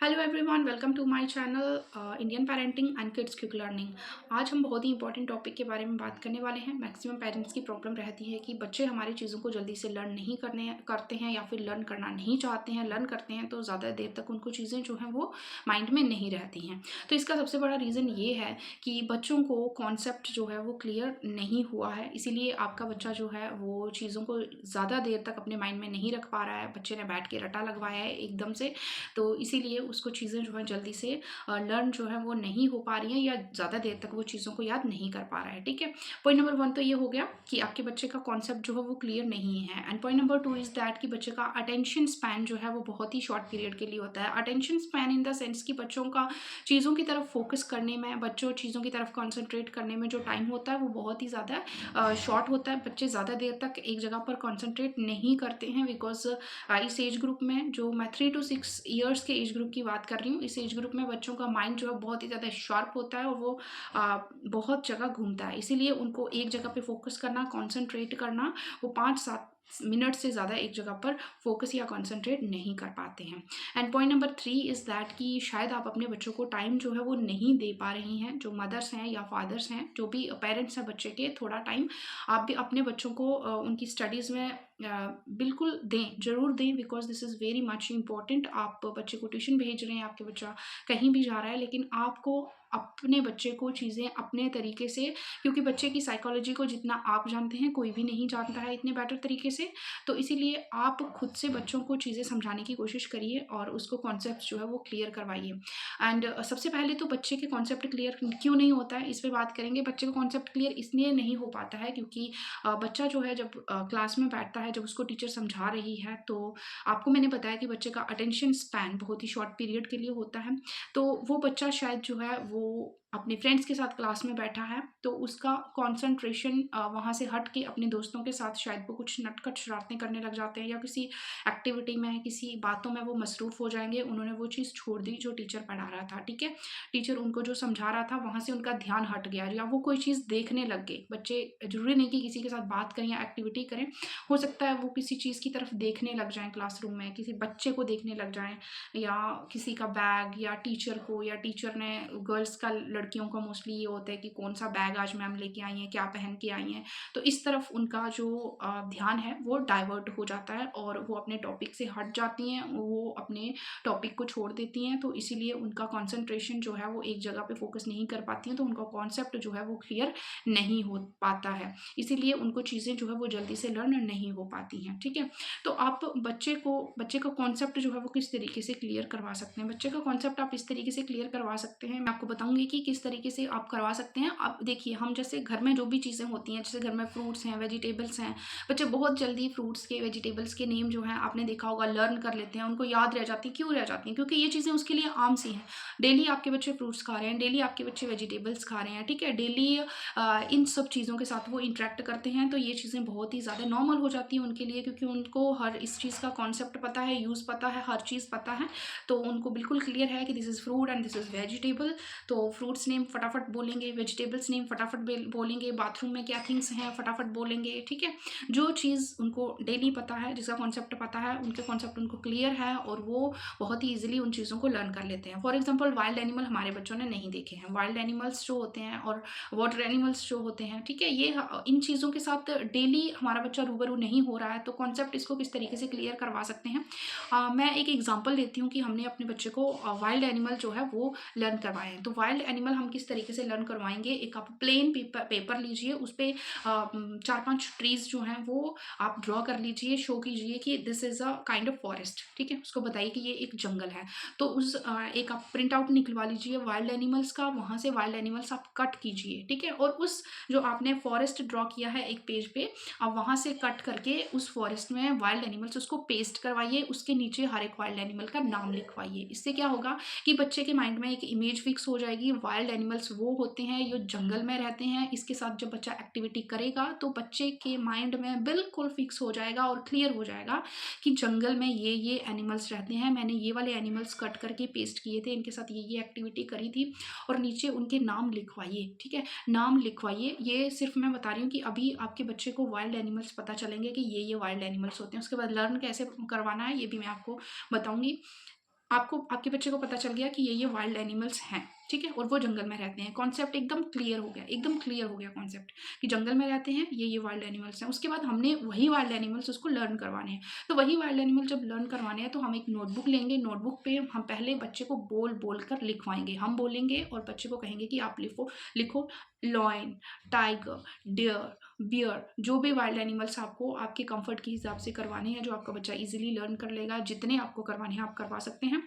Hello everyone, welcome to my channel Indian parenting and kids quick learning. आज हम बहुत ही important topic के बारे में बात करने वाले हैं। मैक्सिमम पेरेंट्स की प्रॉब्लम रहती है कि बच्चे हमारी चीज़ों को जल्दी से लर्न नहीं करते हैं या फिर लर्न करना नहीं चाहते हैं। लर्न करते हैं तो ज़्यादा देर तक उनको चीज़ें जो हैं वो माइंड में नहीं रहती हैं। तो इसका सबसे बड़ा रीज़न ये है कि बच्चों को कॉन्सेप्ट जो है वो क्लियर नहीं हुआ है, इसीलिए आपका बच्चा जो है वो चीज़ों को ज़्यादा देर तक अपने माइंड में नहीं रख पा रहा है। बच्चे ने बैठ के रटा लगवाया है एकदम से, तो इसीलिए उसको चीज़ें जो है जल्दी से लर्न जो है वो नहीं हो पा रही हैं या ज़्यादा देर तक वो चीज़ों को याद नहीं कर पा रहा है। ठीक है, पॉइंट नंबर 1 तो ये हो गया कि आपके बच्चे का कॉन्सेप्ट जो है वो क्लियर नहीं है। And point number 2 is that कि बच्चे का अटेंशन स्पैन जो है वो बहुत ही शॉर्ट पीरियड के लिए होता है। Attention span in the sense कि बच्चों का चीज़ों की तरफ फोकस करने में, बच्चों चीज़ों की तरफ कॉन्सेंट्रेट करने में जो टाइम होता है वो बहुत ही ज़्यादा शॉर्ट होता है। बच्चे ज़्यादा देर तक एक जगह पर कॉन्सेंट्रेट नहीं करते हैं बिकॉज इस एज ग्रुप में, जो मैं 3 to 6 ईयर्स के एज ग्रुप की बात कर रही हूँ, इस एज ग्रुप में बच्चों का माइंड जो है बहुत ही ज़्यादा शार्प होता है और वो बहुत जगह घूमता है। इसीलिए उनको एक जगह पे फोकस करना, कॉन्सेंट्रेट करना, वो 5-7 मिनट से ज़्यादा एक जगह पर फोकस या कॉन्सेंट्रेट नहीं कर पाते हैं। And point number 3 is that कि शायद आप अपने बच्चों को टाइम जो है वो नहीं दे पा रही हैं। जो मदर्स हैं या फादर्स हैं, जो भी पेरेंट्स हैं बच्चे के, थोड़ा टाइम आप भी अपने बच्चों को उनकी स्टडीज़ में बिल्कुल दें, ज़रूर दें, because this is very much important. आप बच्चे को ट्यूशन भेज रहे हैं, आपके बच्चा कहीं भी जा रहा है, लेकिन आपको अपने बच्चे को चीज़ें अपने तरीके से, क्योंकि बच्चे की साइकोलॉजी को जितना आप जानते हैं कोई भी नहीं जानता है इतने बेटर तरीके से, तो इसीलिए आप खुद से बच्चों को चीज़ें समझाने की कोशिश करिए और उसको कॉन्सेप्ट जो है वो क्लियर करवाइए। एंड सबसे पहले तो बच्चे के कॉन्सेप्ट क्लियर क्यों नहीं होता है, इस पर बात करेंगे। बच्चे का कॉन्सेप्ट क्लियर इसलिए नहीं हो पाता है क्योंकि बच्चा जो है जब क्लास में बैठता है, जब उसको टीचर समझा रही है, तो आपको मैंने बताया कि बच्चे का अटेंशन स्पैन बहुत ही शॉर्ट पीरियड के लिए होता है। तो वो बच्चा शायद जो है वो अपने फ्रेंड्स के साथ क्लास में बैठा है, तो उसका कॉन्सेंट्रेशन वहाँ से हट के अपने दोस्तों के साथ शायद वो कुछ नटखट शरारतें करने लग जाते हैं या किसी एक्टिविटी में, किसी बातों में वो मसरूफ़ हो जाएंगे। उन्होंने वो चीज़ छोड़ दी जो टीचर पढ़ा रहा था। ठीक है, टीचर उनको जो समझा रहा था वहाँ से उनका ध्यान हट गया या वो कोई चीज़ देखने लग गए। बच्चे ज़रूरी नहीं कि किसी के साथ बात करें या एक्टिविटी करें, हो सकता है वो किसी चीज़ की तरफ देखने लग जाएँ क्लासरूम में, किसी बच्चे को देखने लग जाएँ या किसी का बैग या टीचर को, या टीचर ने, गर्ल्स का, लड़कियों का मोस्टली ये होता है कि कौन सा बैग आज मैम लेके आई हैं, क्या पहन के आई हैं। तो इस तरफ उनका जो ध्यान है वो डाइवर्ट हो जाता है और वो अपने टॉपिक से हट जाती हैं, वो अपने टॉपिक को छोड़ देती हैं। तो इसीलिए उनका कॉन्सेंट्रेशन जो है वो एक जगह पे फोकस नहीं कर पाती हैं, तो उनका कॉन्सेप्ट जो है वो क्लियर नहीं हो पाता है। इसीलिए उनको चीज़ें जो है वो जल्दी से लर्न नहीं हो पाती हैं। ठीक है, तो आप बच्चे का कॉन्सेप्ट जो है वो किस तरीके से क्लियर करवा सकते हैं। बच्चे का कॉन्सेप्ट आप इस तरीके से क्लियर करवा सकते हैं, मैं आपको बताऊंगी कि किस तरीके से आप करवा सकते हैं। आप देखिए, हम जैसे घर में जो भी चीज़ें होती हैं, जैसे घर में फ्रूट्स हैं, वेजिटेबल्स हैं, बच्चे बहुत जल्दी फ्रूट्स के, वेजिटेबल्स के नेम जो हैं आपने देखा होगा लर्न कर लेते हैं, उनको याद रह जाती है। क्यों रह जाती हैं? क्योंकि ये चीज़ें उसके लिए आम सी हैं। डेली आपके बच्चे फ्रूट्स खा रहे हैं, डेली आपके बच्चे वेजिटेबल्स खा रहे हैं। ठीक है, डेली इन सब चीज़ों के साथ वो इंटरेक्ट करते हैं, तो ये चीज़ें बहुत ही ज़्यादा नॉर्मल हो जाती हैं उनके लिए, क्योंकि उनको हर इस चीज़ का कॉन्सेप्ट पता है, यूज़ पता है, हर चीज़ पता है। तो उनको बिल्कुल क्लियर है कि this is fruit and this is vegetable. तो फ्रूट्स नेम फटाफट बोलेंगे, वेजिटेबल्स नेम फटाफट बोलेंगे, बाथरूम में क्या थिंग्स हैं फटाफट बोलेंगे। ठीक है, जो चीज़ उनको डेली पता है, जिसका कॉन्सेप्ट पता है, उनके कॉन्सेप्ट उनको क्लियर है और वो बहुत ही ईजिली उन चीज़ों को लर्न कर लेते हैं। फॉर एग्जाम्पल, वाइल्ड एनिमल हमारे बच्चों ने नहीं देखे हैं। वाइल्ड एनिमल्स जो होते हैं और वाटर एनिमल्स जो होते हैं, ठीक है, ये इन चीज़ों के साथ डेली हमारा बच्चा रूबरू नहीं हो रहा है, तो कॉन्सेप्ट इसको किस तरीके से क्लियर करवा सकते हैं। मैं एक एग्जांपल देती हूँ कि हमने अपने बच्चे को वाइल्ड एनिमल जो है वो लर्न करवाए हैं। तो वाइल्ड एनिमल हम किस तरीके से लर्न करवाएंगे, एक आप प्लेन पेपर लीजिए, उस पर 4-5 ट्रीज जो हैं वो आप ड्रॉ कर लीजिए, शो कीजिए कि this is a kind of forest. ठीक है, उसको बताइए कि ये एक जंगल है। तो उस एक आप प्रिंट आउट निकलवा लीजिए वाइल्ड एनिमल्स का, वहाँ से वाइल्ड एनिमल्स आप कट कीजिए। ठीक है, और उस जो आपने फॉरेस्ट ड्रॉ किया है एक पेज पे, अब वहाँ से कट करके उस फॉरेस्ट में वाइल्ड एनिमल्स उसको पेस्ट करवाइए, उसके नीचे हर एक वाइल्ड एनिमल का नाम लिखवाइए। इससे क्या होगा कि बच्चे के माइंड में एक इमेज फिक्स हो जाएगी, वाइल्ड एनिमल्स वो होते हैं जो जंगल में रहते हैं। इसके साथ जब बच्चा एक्टिविटी करेगा तो बच्चे के माइंड में बिल्कुल फिक्स हो जाएगा और क्लियर हो जाएगा कि जंगल में ये एनिमल्स रहते हैं, मैंने ये वाले एनिमल्स कट करके पेस्ट किए थे, इनके साथ ये एक्टिविटी करी थी, और नीचे उनके नाम लिखवाइए। ठीक है, नाम लिखवाइए। ये सिर्फ मैं बता रही हूँ कि अभी आपके बच्चे को वाइल्ड एनिमल्स पता चलेंगे कि ये वाइल्ड एनिमल्स होते हैं। उसके बाद लर्न कैसे करवाना है ये भी मैं आपको बताऊंगी। आपको आपके बच्चे को पता चल गया कि ये वाइल्ड एनिमल्स हैं, ठीक है, और वो जंगल में रहते हैं। कॉन्सेप्ट एकदम क्लियर हो गया, एकदम क्लियर हो गया कॉन्सेप्ट कि जंगल में रहते हैं, ये वाइल्ड एनिमल्स हैं। उसके बाद हमने वही वाइल्ड एनिमल्स उसको लर्न करवाने हैं। तो वही वाइल्ड एनिमल जब लर्न करवाने हैं तो हम एक नोटबुक लेंगे, नोटबुक पे हम पहले बच्चे को बोल बोल कर लिखवाएंगे। हम बोलेंगे और बच्चे को कहेंगे कि आप लिखो लॉयन, टाइगर, डियर, बियर, जो भी वाइल्ड एनिमल्स आपको आपके कंफर्ट के हिसाब से करवाने हैं, जो आपका बच्चा इजीली लर्न कर लेगा, जितने आपको करवाने हैं आप करवा सकते हैं।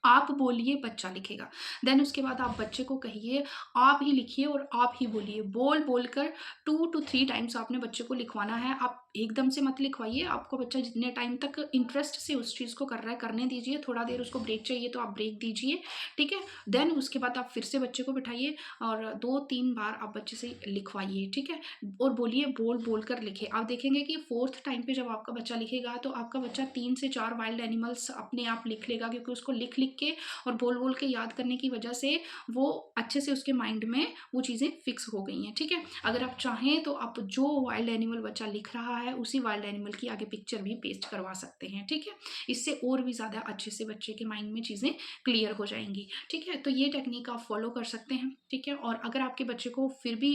आप बोलिए, बच्चा लिखेगा। देन उसके बाद आप बच्चे को कहिए, आप ही लिखिए और आप ही बोलिए। बोल बोलकर 2 टू 3 टाइम्स आपने बच्चे को लिखवाना है। आप एकदम से मत लिखवाइए। आपका बच्चा जितने टाइम तक इंटरेस्ट से उस चीज़ को कर रहा है करने दीजिए। थोड़ा देर उसको ब्रेक चाहिए तो आप ब्रेक दीजिए, ठीक है। देन उसके बाद आप फिर से बच्चे को बिठाइए और 2-3 बार आप बच्चे से लिखवाइए, ठीक है, और बोलिए, बोल बोल कर लिखे। आप देखेंगे कि 4th टाइम पे जब आपका बच्चा लिखेगा तो आपका बच्चा 3 से 4 वाइल्ड एनिमल्स अपने आप लिख लेगा, क्योंकि उसको लिख लिख के और बोल बोल के याद करने की वजह से वो अच्छे से उसके माइंड में वो चीज़ें फिक्स हो गई हैं, ठीक है। अगर आप चाहें तो आप जो वाइल्ड एनिमल बच्चा लिख रहा है उसी वाइल्ड एनिमल की आगे पिक्चर भी पेस्ट करवा सकते हैं, ठीक है। इससे और भी ज़्यादा अच्छे से बच्चे के माइंड में चीज़ें क्लियर हो जाएंगी, ठीक है। तो ये टेक्निक आप फॉलो कर सकते हैं, ठीक है। और अगर आपके बच्चे को फिर भी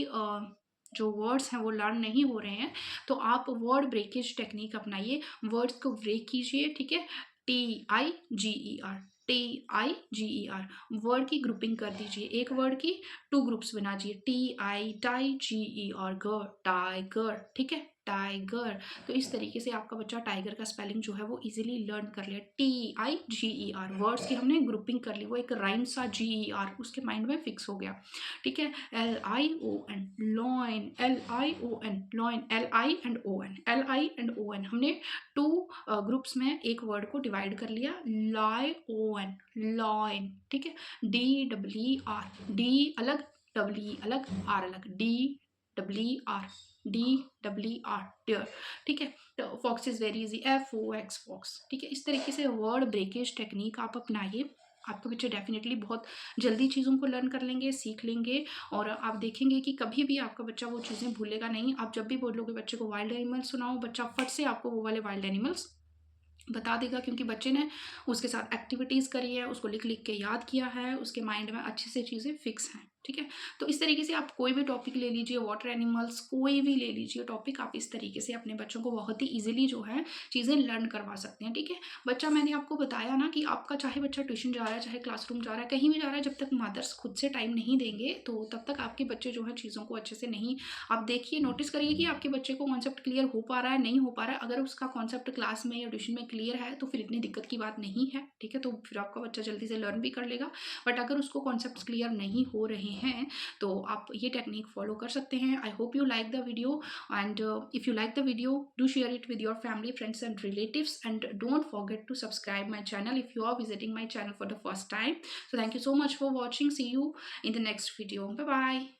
जो वर्ड्स हैं वो लर्न नहीं हो रहे हैं तो आप वर्ड ब्रेकेज टेक्निक अपनाइए। वर्ड्स को ब्रेक कीजिए, ठीक है। TIGER, TIGER, वर्ड की ग्रुपिंग कर दीजिए। एक वर्ड की 2 ग्रुप्स बना दीजिए, TIGER, गर, टाइगर, ठीक है, टाइगर। तो इस तरीके से आपका बच्चा टाइगर का स्पेलिंग जो है वो इजीली लर्न कर लिया। TIGER, वर्ड्स की हमने ग्रुपिंग कर ली, वो एक राइम सा GER उसके माइंड में फिक्स हो गया, ठीक है। LION, lion, LION, lion, LI and ON हमने 2 ग्रुप्स में एक वर्ड को डिवाइड कर लिया। लायन, लॉइन, ठीक है। DER, डी अलग, डब्ल्यू अलग, आर अलग, DER, DER, डियर, ठीक है। तो fox is very easy, FOX, fox, ठीक है। इस तरीके से वर्ड ब्रेकेज टेक्निक आप अपनाइए। आपके बच्चे डेफिनेटली बहुत जल्दी चीज़ों को लर्न कर लेंगे, सीख लेंगे, और आप देखेंगे कि कभी भी आपका बच्चा वो चीज़ें भूलेगा नहीं। आप जब भी बोलोगे बच्चे को वाइल्ड एनिमल्स सुनाओ, बच्चा फट से आपको वो वाले वाइल्ड एनिमल्स बता देगा, क्योंकि बच्चे ने उसके साथ एक्टिविटीज़ करी है, उसको लिख लिख के याद किया है, उसके माइंड में अच्छे से चीज़ें फिक्स हैं, ठीक है। तो इस तरीके से आप कोई भी टॉपिक ले लीजिए, वाटर एनिमल्स, कोई भी ले लीजिए टॉपिक, आप इस तरीके से अपने बच्चों को बहुत ही ईजिली जो है चीज़ें लर्न करवा सकते हैं, ठीक है। बच्चा, मैंने आपको बताया ना कि आपका चाहे बच्चा ट्यूशन जा रहा है, चाहे क्लासरूम जा रहा है, कहीं भी जा रहा है, जब तक मदर्स खुद से टाइम नहीं देंगे तो तब तक आपके बच्चे जो है चीज़ों को अच्छे से नहीं, आप देखिए, नोटिस करिए कि आपके बच्चे को कॉन्सेप्ट क्लियर हो पा रहा है, नहीं हो पा रहा है। अगर उसका कॉन्सेप्ट क्लास में या ट्यूशन में क्लियर है तो फिर इतनी दिक्कत की बात नहीं है, ठीक है। तो फिर आपका बच्चा जल्दी से लर्न भी कर लेगा। बट अगर उसको कॉन्सेप्ट क्लियर नहीं हो रहे हैं तो आप ये टेक्निक फॉलो कर सकते हैं। I hope you like the video, and if you like the video, do share it with your family, friends and relatives, and don't forget to subscribe my channel if you are visiting my channel for the first time. So thank you so much for watching. See you in the next video. Bye bye.